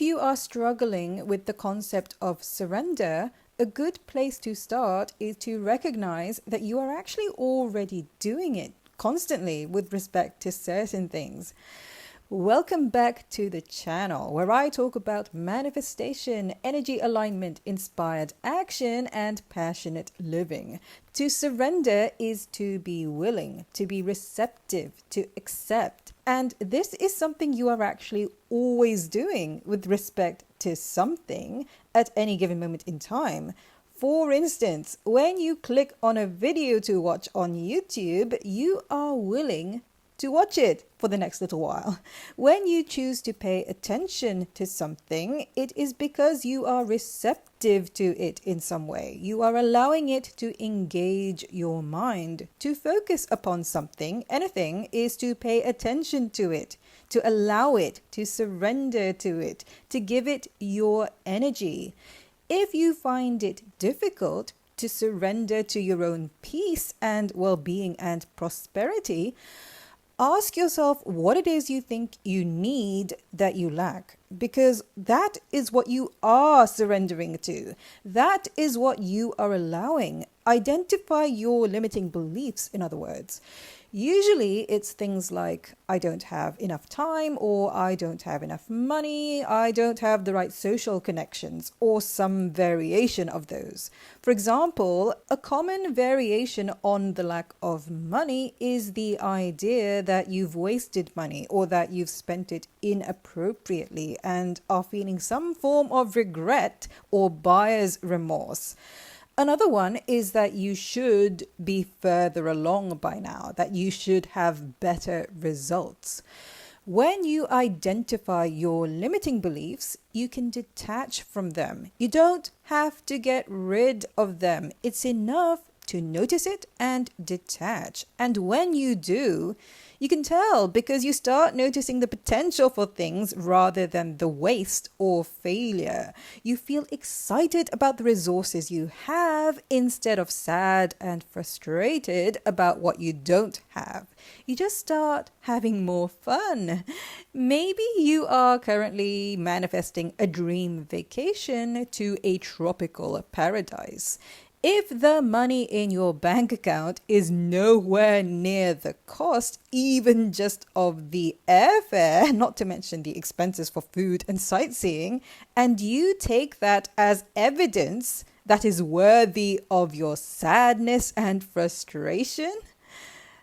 you are struggling with the concept of surrender, a good place to start is to recognize that you are actually already doing it constantly with respect to certain things. Welcome back to the channel where I talk about manifestation, energy alignment, inspired action, and passionate living. To surrender is to be willing, to be receptive, to accept. And this is something you are actually always doing with respect to something at any given moment in time. For instance, when you click on a video to watch on YouTube, you are willing to watch it for the next little while. When you choose to pay attention to something, it is because you are receptive to it in some way. You are allowing it to engage your mind. To focus upon something, anything, is to pay attention to it, to allow it, to surrender to it, to give it your energy. If you find it difficult to surrender to your own peace and well-being and prosperity, ask yourself what it is you think you need that you lack, because that is what you are surrendering to. That is what you are allowing. Identify your limiting beliefs, in other words. Usually it's things like, I don't have enough time, or I don't have enough money, I don't have the right social connections, or some variation of those. For example, a common variation on the lack of money is the idea that you've wasted money or that you've spent it inappropriately and are feeling some form of regret or buyer's remorse. Another one is that you should be further along by now, that you should have better results. When you identify your limiting beliefs, you can detach from them. You don't have to get rid of them. It's enough to notice it and detach. And when you do, you can tell because you start noticing the potential for things rather than the waste or failure. You feel excited about the resources you have instead of sad and frustrated about what you don't have. You just start having more fun. Maybe you are currently manifesting a dream vacation to a tropical paradise. If the money in your bank account is nowhere near the cost, even just of the airfare, not to mention the expenses for food and sightseeing, and you take that as evidence that is worthy of your sadness and frustration?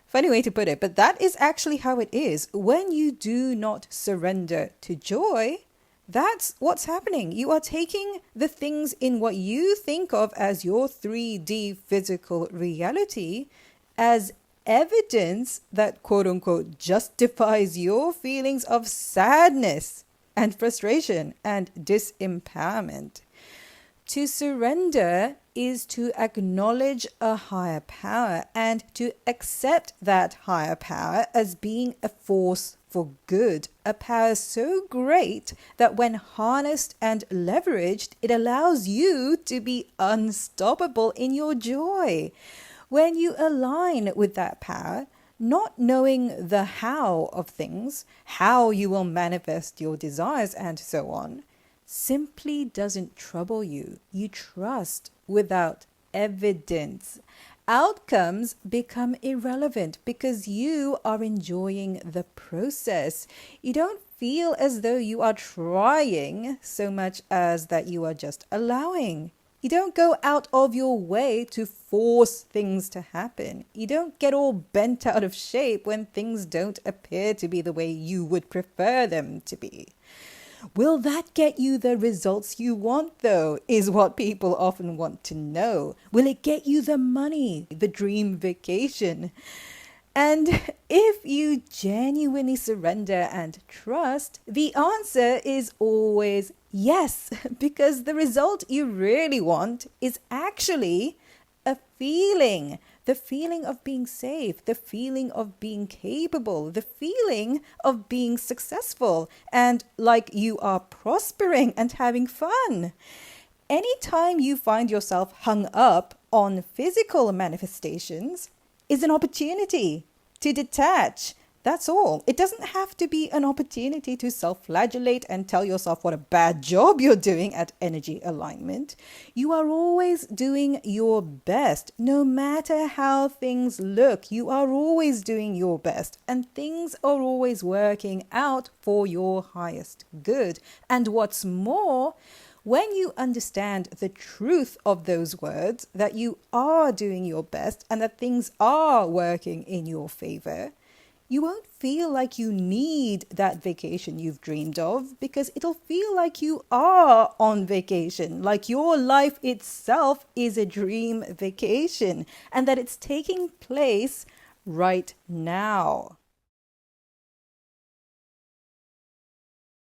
Funny way to put it, but that is actually how it is. When you do not surrender to joy, that's what's happening. You are taking the things in what you think of as your 3D physical reality as evidence that quote unquote justifies your feelings of sadness and frustration and disempowerment. To surrender is to acknowledge a higher power and to accept that higher power as being a force for good, a power so great that when harnessed and leveraged, it allows you to be unstoppable in your joy. When you align with that power, not knowing the how of things, how you will manifest your desires and so on, simply doesn't trouble you. You trust without evidence. Outcomes become irrelevant because you are enjoying the process. You don't feel as though you are trying so much as that you are just allowing. You don't go out of your way to force things to happen. You don't get all bent out of shape when things don't appear to be the way you would prefer them to be. Will that get you the results you want, though, is what people often want to know. Will it get you the money, the dream vacation? And if you genuinely surrender and trust, the answer is always yes, because the result you really want is actually a feeling. The feeling of being safe, the feeling of being capable, the feeling of being successful and like you are prospering and having fun. Anytime you find yourself hung up on physical manifestations is an opportunity to detach, That's all. It doesn't have to be an opportunity to self-flagellate and tell yourself what a bad job you're doing at energy alignment. You are always doing your best. No matter how things look, you are always doing your best. And things are always working out for your highest good. And what's more, when you understand the truth of those words, that you are doing your best and that things are working in your favor, you won't feel like you need that vacation you've dreamed of, because it'll feel like you are on vacation, like your life itself is a dream vacation and that it's taking place right now.